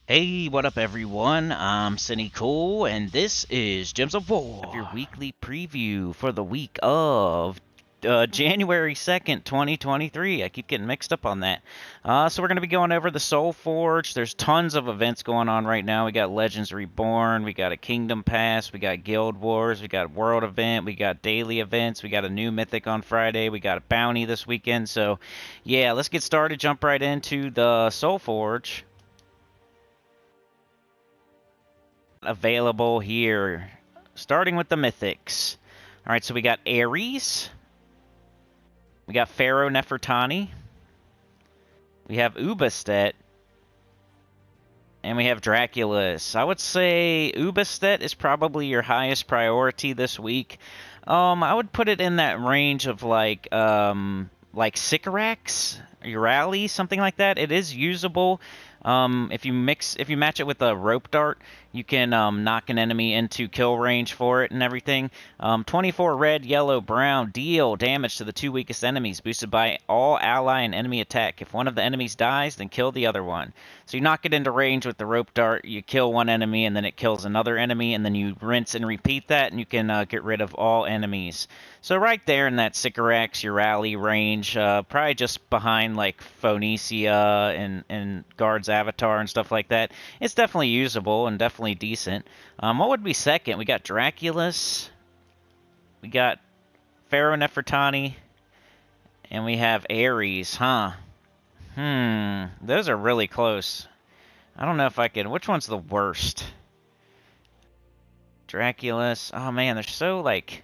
Hey, what up, everyone? I'm Sinnycool, and this is Gems of War, your weekly preview for the week of January 2nd, 2023. I keep getting mixed up on that. So we're going to be going over the Soulforge. There's tons of events going on right now. We got Legends Reborn, we got a Kingdom Pass, we got Guild Wars, we got World Event, we got daily events, we got a new Mythic on Friday, we got a Bounty this weekend. So yeah, let's get started, jump right into the Soulforge. Available here. Starting with the mythics. Alright, so we got Ares. We got Pharaoh Nefertani. We have Ubastet. And we have Draculus. I would say Ubastet is probably your highest priority this week. I would put it in that range of like Sycorax, Urali, something like that. It is usable. If you match it with a rope dart, you can knock an enemy into kill range for it and everything. 24 red, yellow, brown, deal damage to the two weakest enemies, boosted by all ally and enemy attack. If one of the enemies dies, then kill the other one. So you knock it into range with the rope dart, you kill one enemy, and then it kills another enemy, and then you rinse and repeat that, and you can get rid of all enemies. So right there in that Sycorax, Urali range, probably just behind like Phoenicia and Guard's Avatar and stuff like that. It's definitely usable and definitely decent. What would be second? We got Draculus, we got Pharaoh Nefertani, and we have Ares, huh? Those are really close. I don't know if I can... Which one's the worst? Draculus. Oh man, they're so like...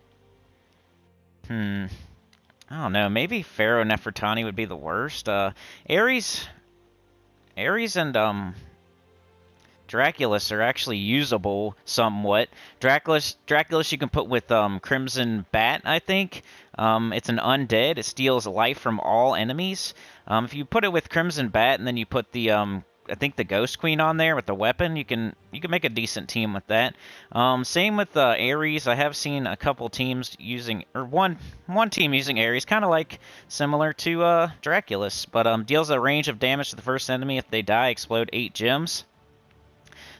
I don't know. Maybe Pharaoh Nefertani would be the worst. Ares and Draculus are actually usable somewhat. Draculus you can put with Crimson Bat, I think. It's an undead. It steals life from all enemies. If you put it with Crimson Bat and then you put the I think the Ghost Queen on there with the weapon, you can make a decent team with that. Same with Ares. I have seen a couple teams using, or one team using Ares, kind of like similar to Draculus, but deals a range of damage to the first enemy. If they die, explode 8 gems.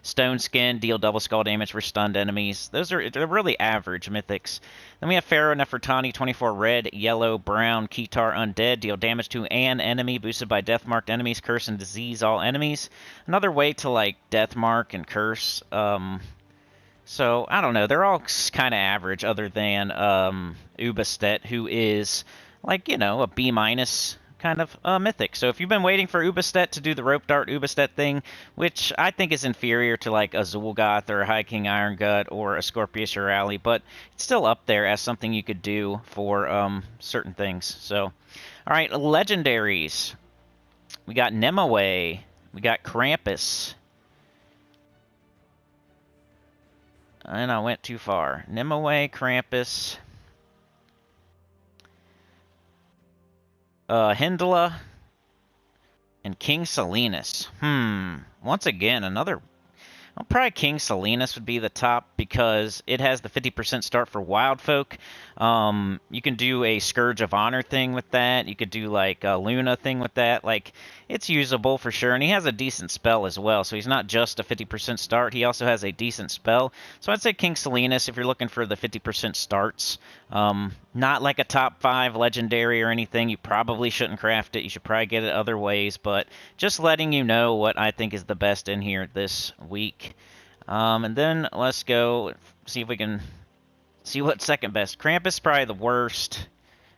Stone Skin, deal double skull damage for stunned enemies. They're really average mythics. Then we have Pharaoh Nefertani, 24 red, yellow, brown, Kitar Undead, deal damage to an enemy, boosted by death marked enemies, curse and disease all enemies. Another way to like death mark and curse. So I don't know. They're all kind of average, other than Ubastet, who is like a B minus kind of mythic. So if you've been waiting for Ubastet to do the rope dart Ubastet thing, which I think is inferior to like a Zul'Goth or a High King Iron Gut or a Scorpius Urali, but it's still up there as something you could do for certain things. So, all right, legendaries. We got Nimue. We got Krampus. And I went too far. Nimue, Krampus. Hyndla, and King Silenus. Once again, another... Well, probably King Silenus would be the top because it has the 50% start for Wild Folk. You can do a Scourge of Honor thing with that. You could do like a Luna thing with that. Like, it's usable for sure, and he has a decent spell as well. So he's not just a 50% start. He also has a decent spell. So I'd say King Silenus if you're looking for the 50% starts. Not like a top 5 legendary or anything. You probably shouldn't craft it. You should probably get it other ways, but just letting you know what I think is the best in here this week. And then let's go see if we can see what's second best. Krampus is probably the worst.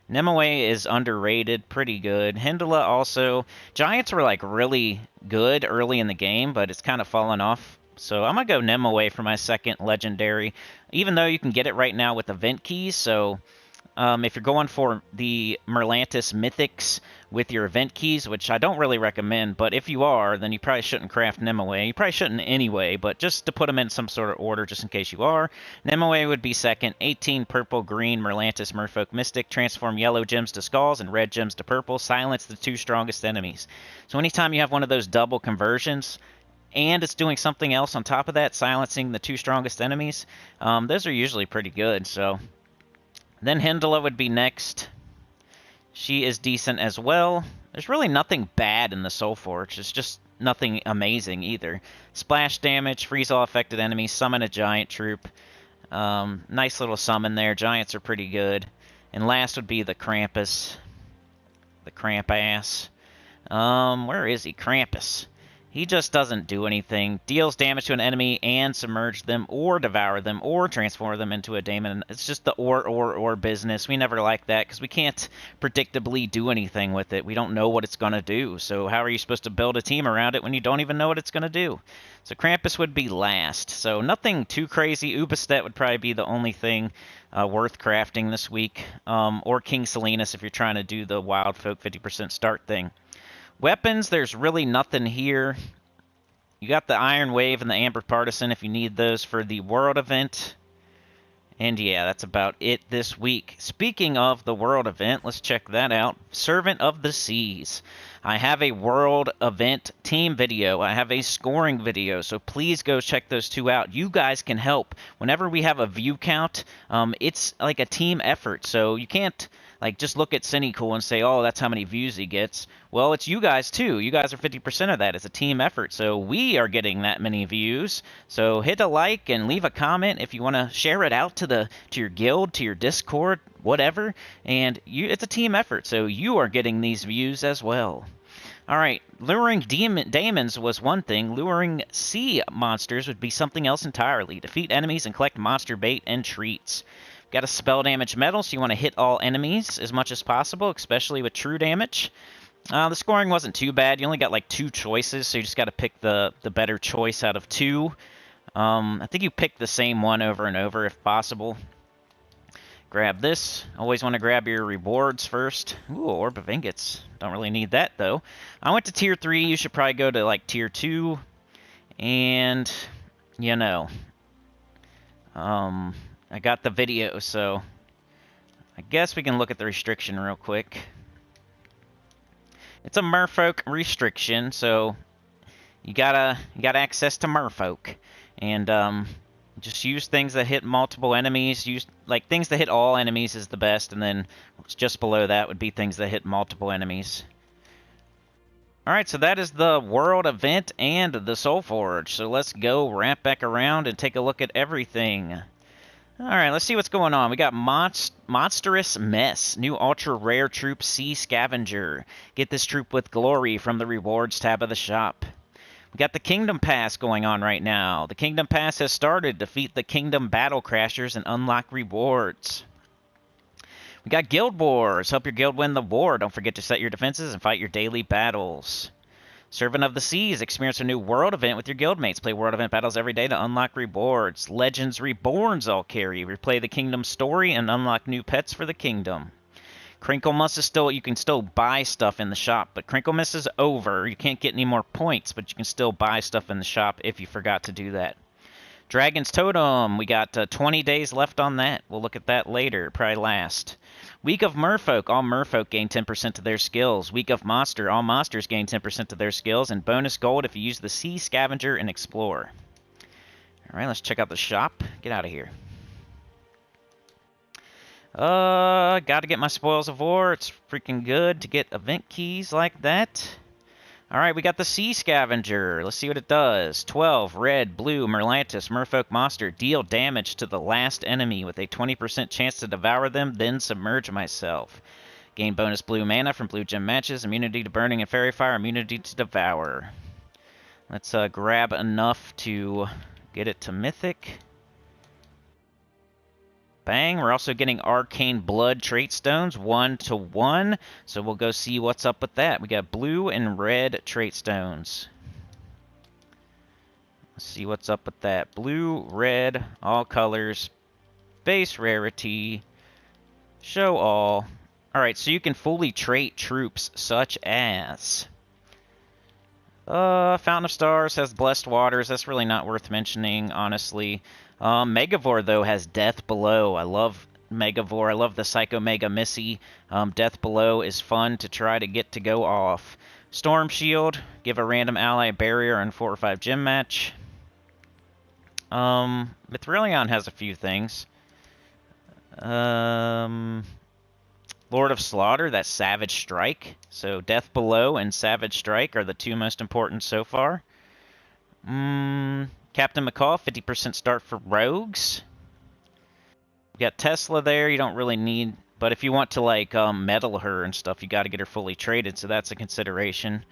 Nimue is underrated, pretty good. Hyndla also. Giants were like really good early in the game, but it's kind of fallen off. So I'm going to go Nimue for my second legendary, even though you can get it right now with event keys. So if you're going for the Merlantis Mythics with your event keys, which I don't really recommend, but if you are, then you probably shouldn't craft Nimue. You probably shouldn't anyway, but just to put them in some sort of order just in case you are. Nimue would be second. 18 purple, green, Merlantis Merfolk Mystic. Transform yellow gems to skulls and red gems to purple. Silence the 2 strongest enemies. So anytime you have one of those double conversions, and it's doing something else on top of that, silencing the 2 strongest enemies, those are usually pretty good. So then Hyndla would be next. She is decent as well. There's really nothing bad in the Soulforge. It's just nothing amazing either. Splash damage, freeze all affected enemies, summon a giant troop. Nice little summon there. Giants are pretty good. And last would be the Krampus. The Krampass. Where is he? Krampus. He just doesn't do anything. Deals damage to an enemy and submerge them or devour them or transform them into a daemon. It's just the or business. We never like that because we can't predictably do anything with it. We don't know what it's going to do. So how are you supposed to build a team around it when you don't even know what it's going to do? So Krampus would be last. So nothing too crazy. Ubistet would probably be the only thing worth crafting this week. Or King Salinas if you're trying to do the Wild Folk 50% start thing. Weapons, there's really nothing here. You got the Iron Wave and the Amber Partisan if you need those for the World event. And yeah, that's about it this week. Speaking of the World event, let's check that out. Servant of the Seas. I have a World event team video. I have a scoring video, so please go check those two out. You guys can help. Whenever we have a view count, it's like a team effort, so you can't like just look at Sinnycool and say, oh, that's how many views he gets. Well, it's you guys too. You guys are 50% of that. It's a team effort, so we are getting that many views. So hit a like and leave a comment if you want to share it out to your guild, to your Discord, whatever. And it's a team effort, so you are getting these views as well. All right, luring daemons was one thing. Luring sea monsters would be something else entirely. Defeat enemies and collect monster bait and treats. Got a spell damage medal, so you want to hit all enemies as much as possible, especially with true damage. The scoring wasn't too bad. You only got like 2 choices, so you just got to pick the better choice out of 2. I think you pick the same one over and over if possible. Grab this. Always want to grab your rewards first. Ooh, Orb of Ingots. Don't really need that, though. I went to Tier 3. You should probably go to, like, Tier 2. And, you know, I got the video, so I guess we can look at the restriction real quick. It's a merfolk restriction, so you got access to merfolk. And, just use things that hit multiple enemies. Use like things that hit all enemies is the best, and then just below that would be things that hit multiple enemies. Alright, so that is the World event and the Soulforge. So let's go wrap back around and take a look at everything. Alright, let's see what's going on. We got Monstrous Mess, new ultra rare troop Sea Scavenger. Get this troop with glory from the rewards tab of the shop. We got the Kingdom Pass going on right now. The Kingdom Pass has started. Defeat the Kingdom Battle Crashers and unlock rewards. We got Guild Wars. Help your guild win the war. Don't forget to set your defenses and fight your daily battles. Servant of the Seas. Experience a new world event with your guildmates. Play world event battles every day to unlock rewards. Legends Reborn zhul'kari. Replay the kingdom story and unlock new pets for the kingdom. Crinklemas is still, you can still buy stuff in the shop, but Crinklemas is over. You can't get any more points, but you can still buy stuff in the shop if you forgot to do that. Dragon's Totem, we got 20 days left on that. We'll look at that later, probably last. Week of Merfolk, all Merfolk gain 10% to their skills. Week of Monster, all monsters gain 10% to their skills, and bonus gold if you use the Sea Scavenger and Explore. Alright, let's check out the shop. Get out of here. Gotta get my Spoils of War. It's freaking good to get event keys like that. Alright, we got the Sea Scavenger. Let's see what it does. 12, red, blue, Merlantis, Merfolk Monster. Deal damage to the last enemy with a 20% chance to devour them, then submerge myself. Gain bonus blue mana from blue gem matches. Immunity to burning and fairy fire. Immunity to devour. Let's grab enough to get it to mythic. Bang. We're also getting Arcane Blood trait stones, 1-to-1. So we'll go see what's up with that. We got blue and red trait stones. Let's see what's up with that. Blue, red, all colors, base rarity, show all. Alright, so you can fully trait troops such as... Fountain of Stars has Blessed Waters. That's really not worth mentioning, honestly. Megavore, though, has Death Below. I love Megavore. I love the Psycho Mega Missy. Death Below is fun to try to get to go off. Storm Shield, give a random ally a barrier in 4 or 5 gym match. Mithrilion has a few things. Lord Lord of Slaughter, that's Savage Strike. So Death Below and Savage Strike are the two most important so far. Captain McCall, 50% start for rogues. You got Tesla there, you don't really need, but if you want to like meddle her and stuff, you got to get her fully traded, so that's a consideration.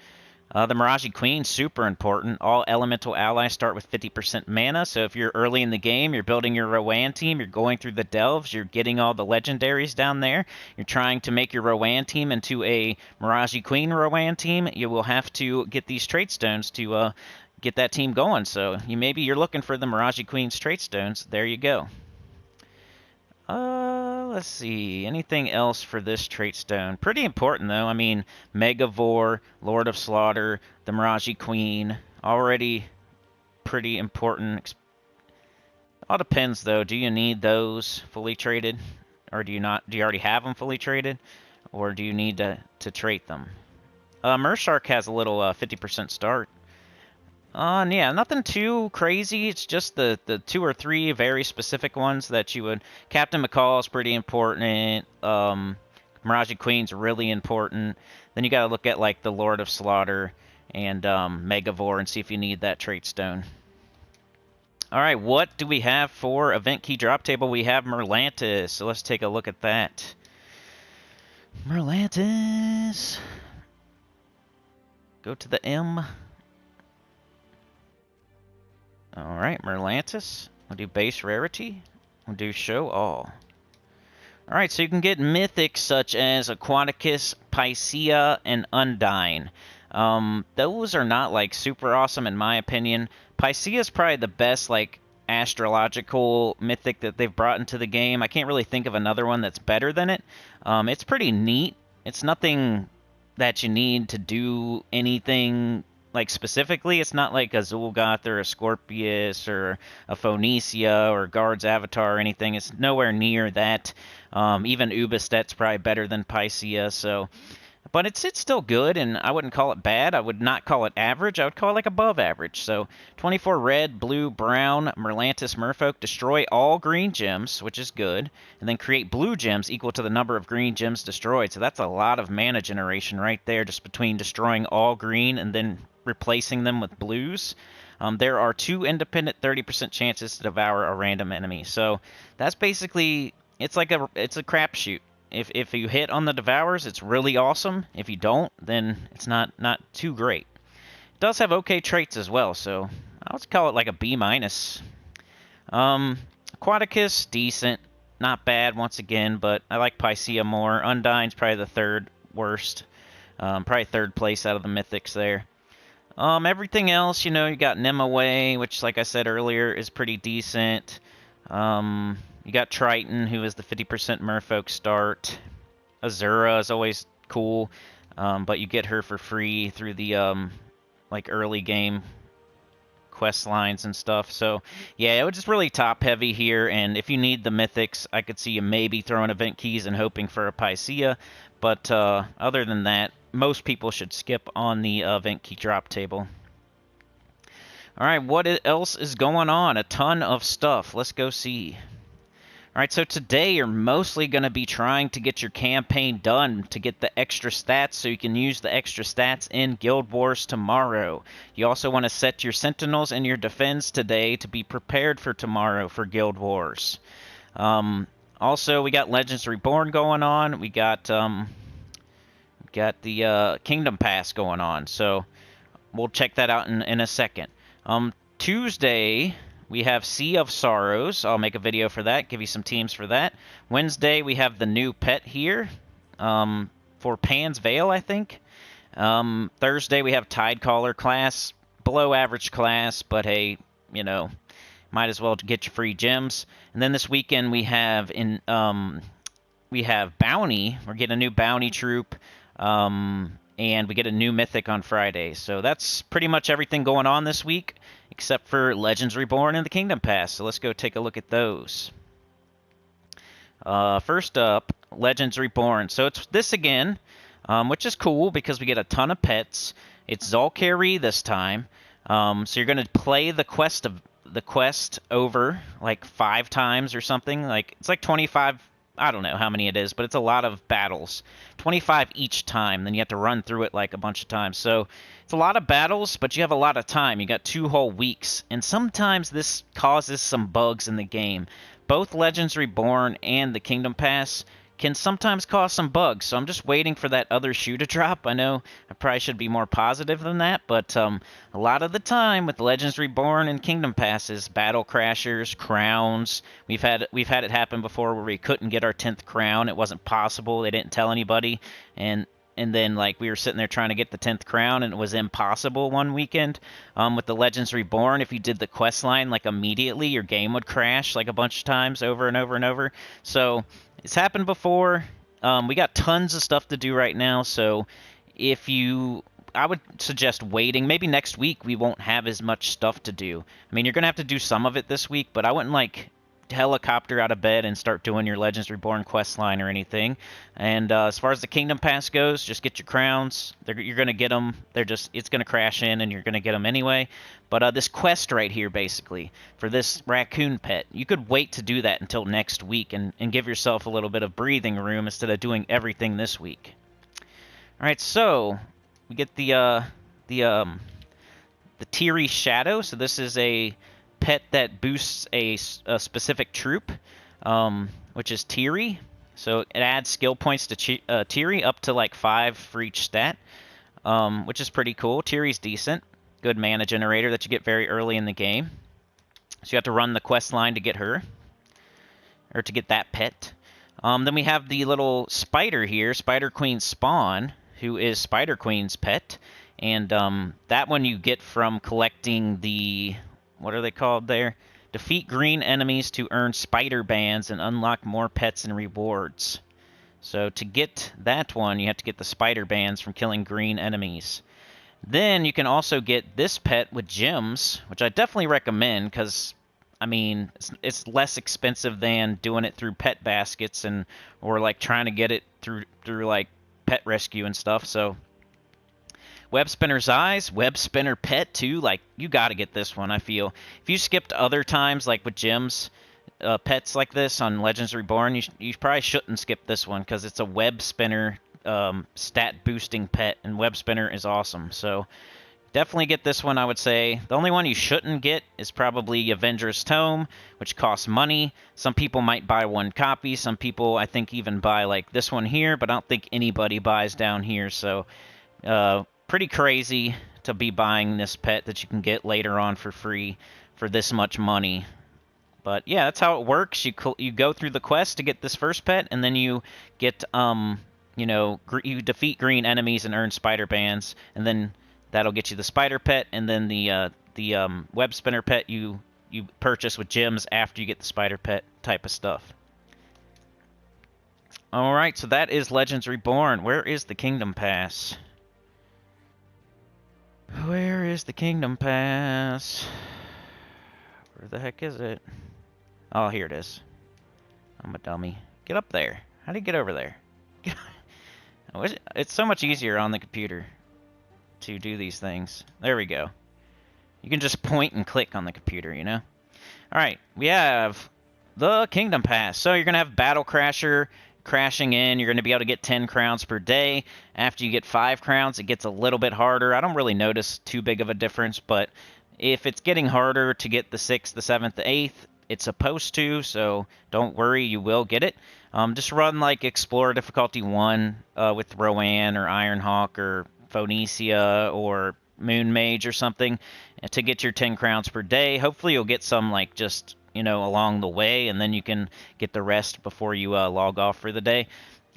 The Miraji Queen, super important. All elemental allies start with 50% mana, so if you're early in the game, you're building your Rowan team, you're going through the delves, you're getting all the legendaries down there, you're trying to make your Rowan team into a Miraji Queen Rowan team, you will have to get these trait stones to get that team going. So maybe you're looking for the Miraji Queen's trait stones. There you go. Let's see. Anything else for this trait stone? Pretty important, though. I mean, Megavore, Lord of Slaughter, the Miraji Queen. Already pretty important. All depends, though. Do you need those fully traded? Or do you not? Do you already have them fully traded? Or do you need to trait them? Mershark has a little 50% start. Yeah, nothing too crazy. It's just the 2 or 3 very specific ones that you would... Captain McCall is pretty important. Miraji Queen's really important. Then you got to look at, like, the Lord of Slaughter and Megavore and see if you need that trait stone. Alright, what do we have for event key drop table? We have Merlantis, so let's take a look at that. Merlantis. Go to the M. Alright, Merlantis. We'll do base rarity. We'll do show all. Alright, so you can get mythics such as Aquaticus, Pycea, and Undyne. Those are not, like, super awesome in my opinion. Pycea is probably the best, like, astrological mythic that they've brought into the game. I can't really think of another one that's better than it. It's pretty neat. It's nothing that you need to do anything... Like, specifically, it's not like a Zul'Goth or a Scorpius or a Phoenicia or Guard's Avatar or anything. It's nowhere near that. Even Ubistet's probably better than Pycea, so... But it's still good, and I wouldn't call it bad. I would not call it average. I would call it, like, above average. So, 24 red, blue, brown, Merlantis Merfolk. Destroy all green gems, which is good. And then create blue gems equal to the number of green gems destroyed. So that's a lot of mana generation right there, just between destroying all green and then replacing them with blues. There are 2 independent 30% chances to devour a random enemy. So that's basically... It's like it's a crapshoot. If you hit on the devours, it's really awesome. If you don't, then it's not too great. It does have okay traits as well, so I would call it like a B-. Aquaticus, decent. Not bad, once again, but I like Pycea more. Undyne's probably the 3rd worst. Probably 3rd place out of the mythics there. Everything else, you got Nimue, which, like I said earlier, is pretty decent. You got Triton, who is the 50% Merfolk start. Azura is always cool, but you get her for free through the like early game quest lines and stuff. So yeah, it was just really top heavy here. And if you need the mythics, I could see you maybe throwing event keys and hoping for a Pycea. But other than that, most people should skip on the event key drop table. Alright, what else is going on? A ton of stuff. Let's go see. Alright, so today you're mostly going to be trying to get your campaign done to get the extra stats so you can use the extra stats in Guild Wars tomorrow. You also want to set your Sentinels and your Defense today to be prepared for tomorrow for Guild Wars. Also, we got Legends Reborn going on. We got the Kingdom Pass going on, so we'll check that out in a second. Tuesday... we have Sea of Sorrows. I'll make a video for that, give you some teams for that. Wednesday, we have the new pet here for Pan's Veil, I think. Thursday, we have Tidecaller class. Below average class, but hey, might as well get your free gems. And then this weekend, we have Bounty. We're getting a new Bounty troop. And we get a new Mythic on Friday. So that's pretty much everything going on this week, except for Legends Reborn and the Kingdom Pass. So let's go take a look at those. First up, Legends Reborn. So it's this again, which is cool because we get a ton of pets. It's zhul'kari this time. So you're going to play the quest over like 5 times or something. Like it's like 25 I don't know how many it is, but it's a lot of battles. 25 each time, then you have to run through it like a bunch of times. So it's a lot of battles, but you have a lot of time. You got 2 whole weeks, and sometimes this causes some bugs in the game. Both Legends Reborn and the Kingdom Pass can sometimes cause some bugs, so I'm just waiting for that other shoe to drop. I know I probably should be more positive than that, but a lot of the time with Legends Reborn and Kingdom Passes, battle crashers, crowns, we've had it happen before where we couldn't get our 10th crown. It wasn't possible. They didn't tell anybody, and then like we were sitting there trying to get the 10th crown, and it was impossible one weekend. With the Legends Reborn, if you did the quest line like immediately, your game would crash like a bunch of times over and over and over. So it's happened before. We got tons of stuff to do right now, so I would suggest waiting. Maybe next week we won't have as much stuff to do. I mean, you're going to have to do some of it this week, but I wouldn't like helicopter out of bed and start doing your Legends Reborn quest line or anything. And as far as the Kingdom Pass goes, just get your crowns. You're going to get them. It's going to crash in, and you're going to get them anyway. But this quest right here, basically, for this raccoon pet, you could wait to do that until next week and give yourself a little bit of breathing room instead of doing everything this week. All right, so we get the Teary Shadow. So this is a pet that boosts a specific troop, which is Teary. So it adds skill points to Teary up to like 5 for each stat, which is pretty cool. Teary's decent. Good mana generator that you get very early in the game. So you have to run the quest line to get her, or to get that pet. Then we have the little spider here, Spider Queen Spawn, who is Spider Queen's pet. And that one you get from collecting the... what are they called there? Defeat green enemies to earn spider bands and unlock more pets and rewards. So to get that one, you have to get the spider bands from killing green enemies. Then you can also get this pet with gems, which I definitely recommend because, I mean, it's less expensive than doing it through pet baskets or like trying to get it through like pet rescue and stuff. So Web Spinner's Eyes, Web Spinner Pet too. Like, you got to get this one, I feel. If you skipped other times, like with gems, pets like this on Legends Reborn, you probably shouldn't skip this one because it's a Web Spinner stat boosting pet, and Web Spinner is awesome. So definitely get this one, I would say. The only one you shouldn't get is probably Avenger's Tome, which costs money. Some people might buy 1 copy. Some people, I think, even buy like this one here, but I don't think anybody buys down here. So pretty crazy to be buying this pet that you can get later on for free for this much money. But yeah, that's how it works. You go through the quest to get this first pet, and then you get you defeat green enemies and earn spider bands, and then that'll get you the spider pet, and then the web spinner pet you purchase with gems after you get the spider pet type of stuff. All right, so that is Legends Reborn. Where is the Kingdom Pass? Where is the Kingdom Pass? Where the heck is it? Oh, here it is. I'm a dummy. Get up there. How do you get over there? It's so much easier on the computer to do these things. There we go. You can just point and click on the computer, you know? Alright, we have the Kingdom Pass. So you're going to have Battle Crasher crashing in. You're going to be able to get 10 crowns per day. After you get 5 crowns, it gets a little bit harder. I don't really notice too big of a difference, but if it's getting harder to get the 6th, the 7th, the 8th, it's supposed to, so don't worry, you will get it. Just run like Explorer Difficulty 1 with Rowan or Ironhawk or Phoenicia or Moon Mage or something to get your 10 crowns per day. Hopefully you'll get some like just, along the way, and then you can get the rest before you log off for the day.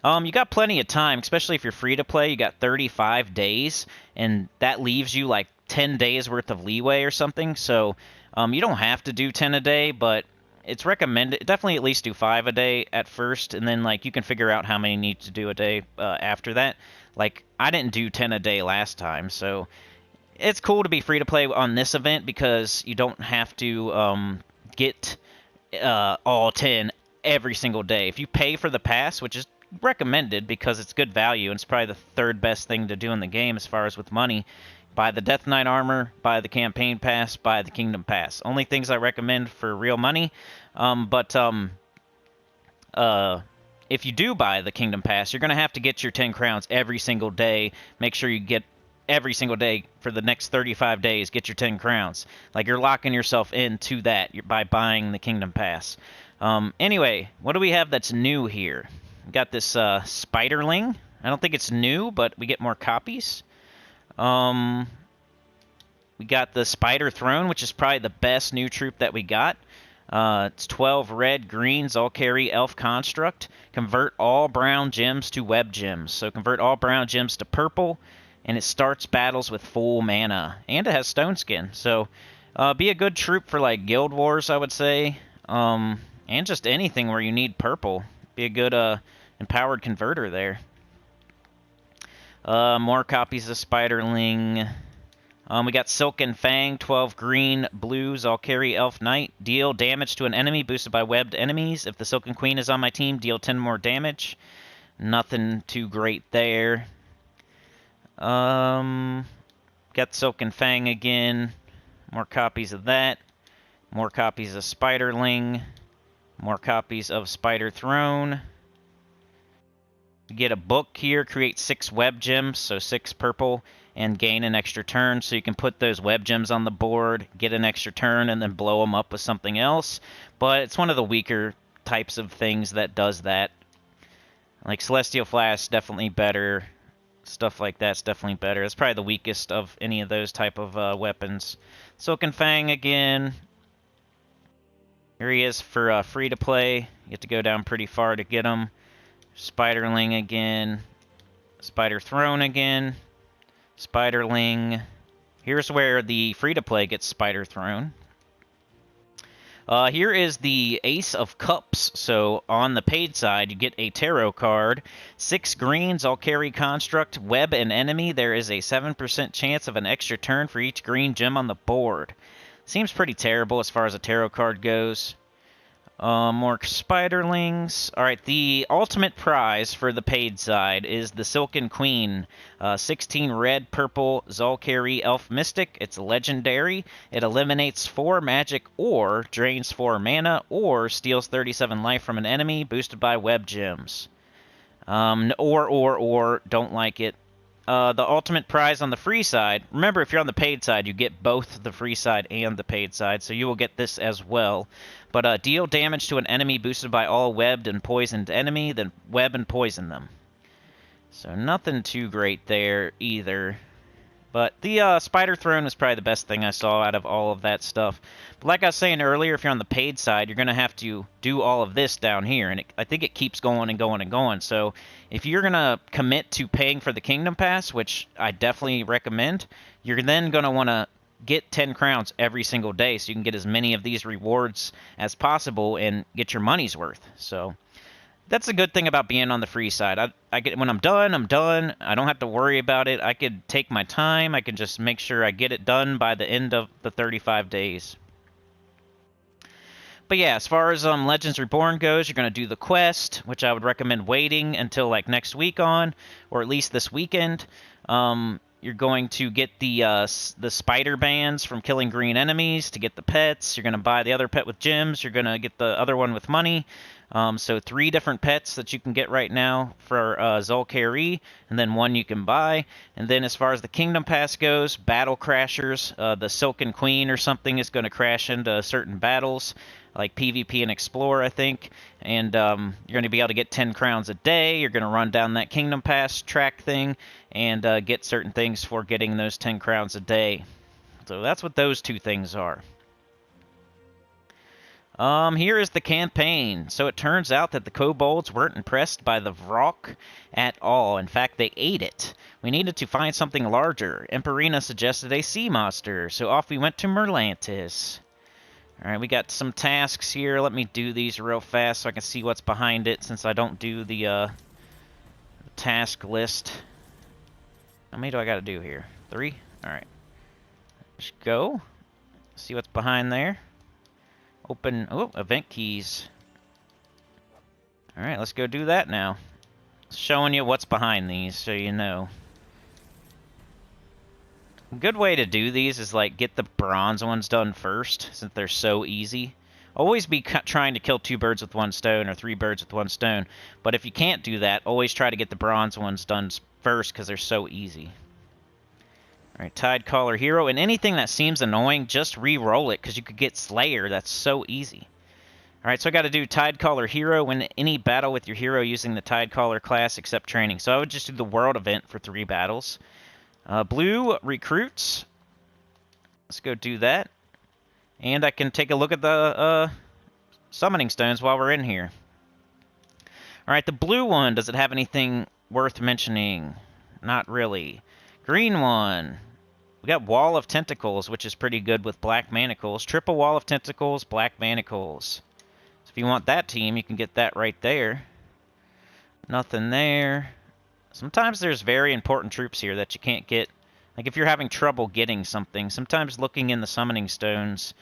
You got plenty of time, especially if you're free to play. You got 35 days, and that leaves you like 10 days worth of leeway or something. So you don't have to do 10 a day, but it's recommended. Definitely at least do 5 a day at first, and then like you can figure out how many you need to do a day after that. Like, I didn't do 10 a day last time, so it's cool to be free to play on this event because you don't have to get all 10 every single day. If you pay for the pass, which is recommended because it's good value, and it's probably the 3rd best thing to do in the game as far as with money, buy the Death Knight armor, buy the campaign pass, buy the Kingdom Pass. Only things I recommend for real money. But if you do buy the Kingdom Pass, you're going to have to get your 10 crowns every single day. Make sure you get every single day for the next 35 days, get your 10 crowns. Like, you're locking yourself into that by buying the Kingdom Pass. Anyway, what do we have that's new here? We got this Spiderling. I don't think it's new, but we get more copies. We got the Spider Throne, which is probably the best new troop that we got. It's 12 red, green, zhul'kari, elf construct. Convert all brown gems to web gems. So convert all brown gems to purple, and it starts battles with full mana. And it has stone skin. So be a good troop for like Guild Wars, I would say. And just anything where you need purple. Be a good empowered converter there. More copies of Spiderling. We got Silken Fang, 12 green, blue, zhul'kari, elf knight. Deal damage to an enemy boosted by webbed enemies. If the Silken Queen is on my team, deal 10 more damage. Nothing too great there. Got Silken Fang again. More copies of that. More copies of Spiderling. More copies of Spider Throne. You get a book here, create 6 web gems, so 6 purple, and gain an extra turn, so you can put those web gems on the board, get an extra turn, and then blow them up with something else. But it's one of the weaker types of things that does that. Like Celestial Flash, definitely better. Stuff like that's definitely better. It's probably the weakest of any of those type of weapons. Silken Fang again. Here he is for free-to-play. You have to go down pretty far to get him. Spiderling again. Spider Throne again. Spiderling. Here's where the free-to-play gets Spider Throne. Here is the Ace of Cups. So on the paid side, you get a tarot card. 6 green, zhul'kari construct, web an enemy. There is a 7% chance of an extra turn for each green gem on the board. Seems pretty terrible as far as a tarot card goes. More Spiderlings. Alright, the ultimate prize for the paid side is the Silken Queen. 16 red, purple, zhul'kari, elf mystic. It's legendary. It eliminates 4 magic or drains 4 mana or steals 37 life from an enemy, boosted by web gems. Or, don't like it. The ultimate prize on the free side. Remember, if you're on the paid side, you get both the free side and the paid side, so you will get this as well. But deal damage to an enemy boosted by all webbed and poisoned enemy, then web and poison them. So nothing too great there either. But the Spider Throne is probably the best thing I saw out of all of that stuff. But like I was saying earlier, if you're on the paid side, you're going to have to do all of this down here. And I think it keeps going and going and going. So if you're going to commit to paying for the Kingdom Pass, which I definitely recommend, you're then going to want to get 10 crowns every single day so you can get as many of these rewards as possible and get your money's worth. So that's a good thing about being on the free side. I get when I'm done, I'm done. I don't have to worry about it. I could take my time. I can just make sure I get it done by the end of the 35 days. But yeah, as far as Legends Reborn goes, you're going to do the quest, which I would recommend waiting until like next week on, or at least this weekend. You're going to get the spider bands from killing green enemies to get the pets. You're going to buy the other pet with gems. You're going to get the other one with money. So 3 different pets that you can get right now for zhul'kari, and then 1 you can buy. And then as far as the Kingdom Pass goes, Battle Crashers, the Silken Queen or something is going to crash into certain battles, like PvP and Explore, I think. And you're going to be able to get 10 crowns a day. You're going to run down that Kingdom Pass track thing and get certain things for getting those 10 crowns a day. So that's what those 2 things are. Here is the campaign. So it turns out that the kobolds weren't impressed by the Vrock at all. In fact, they ate it. We needed to find something larger. Emperina suggested a sea monster, so off we went to Merlantis. Alright, we got some tasks here. Let me do these real fast so I can see what's behind it, since I don't do the task list. How many do I gotta do here? 3? Alright. Let's go. See what's behind there. Open, oh, event keys. Alright, let's go do that now. Showing you what's behind these, so you know. A good way to do these is, like, get the bronze ones done first, since they're so easy. Always be trying to kill 2 birds with 1 stone or 3 birds with 1 stone. But if you can't do that, always try to get the bronze ones done first because they're so easy. Alright, Tide Caller Hero. And anything that seems annoying, just re-roll it because you could get Slayer. That's so easy. Alright, so I got to do Tide Caller Hero. Win any battle with your hero using the Tide Caller class except training. So I would just do the world event for 3 battles. Blue recruits. Let's go do that. And I can take a look at the summoning stones while we're in here. Alright, the blue one, does it have anything worth mentioning? Not really. Green one. We got Wall of Tentacles, which is pretty good with Black Manacles. Triple Wall of Tentacles, Black Manacles. So if you want that team, you can get that right there. Nothing there. Sometimes there's very important troops here that you can't get. Like if you're having trouble getting something, sometimes looking in the summoning stones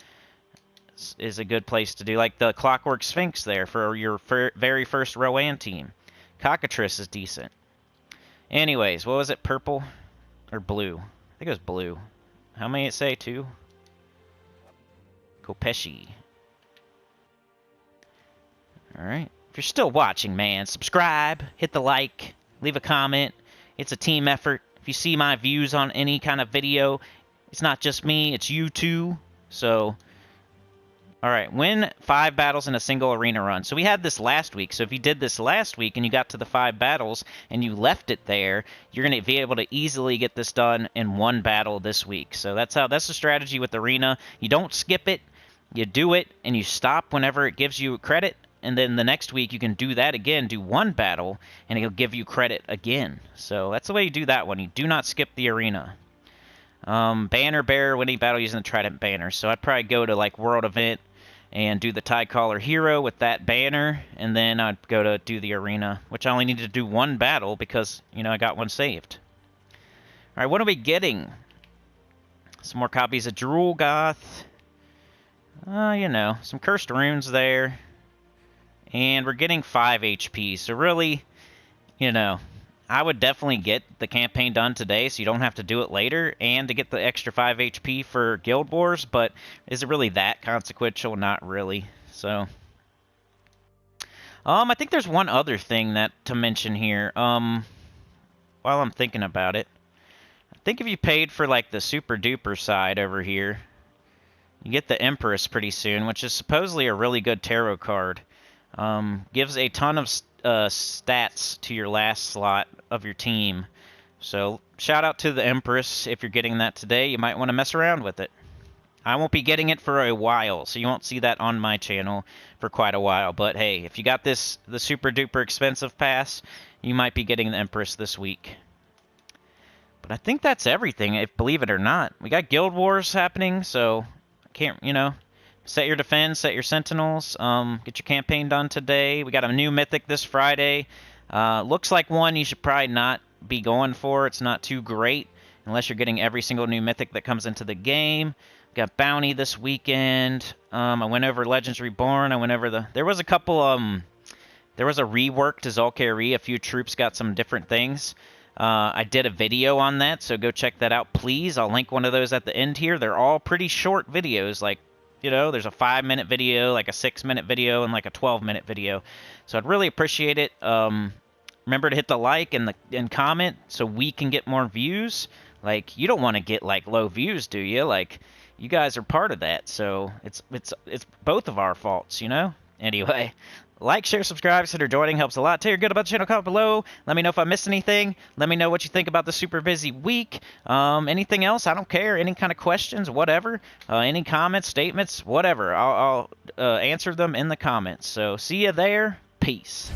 is a good place to do. Like the Clockwork Sphinx there for your very first Rowan team. Cockatrice is decent. Anyways, what was it? Purple or blue? I think it was blue. How many it say? 2? Kopeshi. Alright. If you're still watching, man, subscribe, hit the like, leave a comment. It's a team effort. If you see my views on any kind of video, it's not just me, it's you too. So, alright, win 5 battles in a single arena run. So we had this last week. So if you did this last week and you got to the 5 battles and you left it there, you're going to be able to easily get this done in 1 battle this week. So that's the strategy with arena. You don't skip it, you do it, and you stop whenever it gives you credit. And then the next week you can do that again, do 1 battle, and it'll give you credit again. So that's the way you do that one. You do not skip the arena. Banner bearer, winning battle using the Trident banner. So I'd probably go to like World Event and do the Tide Caller Hero with that banner, and then I'd go to do the arena, which I only need to do 1 battle because, you know, I got 1 saved. Alright, what are we getting? Some more copies of Zhul'kari. You know, some cursed runes there. And we're getting 5 HP, so really, you know, I would definitely get the campaign done today so you don't have to do it later, and to get the extra 5 HP for Guild Wars, but is it really that consequential? Not really. So, I think there's one other thing to mention here, while I'm thinking about it. I think if you paid for, like, the super duper side over here, you get the Empress pretty soon, which is supposedly a really good tarot card. Gives a ton of stats to your last slot of your team. So, shout out to the Empress. If you're getting that today, you might want to mess around with it. I won't be getting it for a while, so you won't see that on my channel for quite a while. But hey, if you got the super duper expensive pass, you might be getting the Empress this week. But I think that's everything, believe it or not. We got Guild Wars happening, so I can't, you know... Set your defense, set your sentinels, get your campaign done today. We got a new mythic this Friday. Looks like one you should probably not be going for. It's not too great unless you're getting every single new mythic that comes into the game. We got Bounty this weekend. I went over Legends Reborn. I went over there was a couple, there was a rework to zhul'kari. A few troops got some different things. I did a video on that, so go check that out, please. I'll link one of those at the end here. They're all pretty short videos, like, you know, there's a 5-minute video, like a 6-minute video, and like a 12-minute video. So I'd really appreciate it. Remember to hit the like and comment so we can get more views. Like, you don't want to get like low views, do you? Like, you guys are part of that, so it's both of our faults, you know. Anyway, like, share, subscribe, consider joining, helps a lot. Tell your good about the channel, comment below. Let me know if I missed anything. Let me know what you think about the super busy week. Anything else, I don't care. Any kind of questions, whatever. Any comments, statements, whatever. I'll answer them in the comments. So see you there. Peace.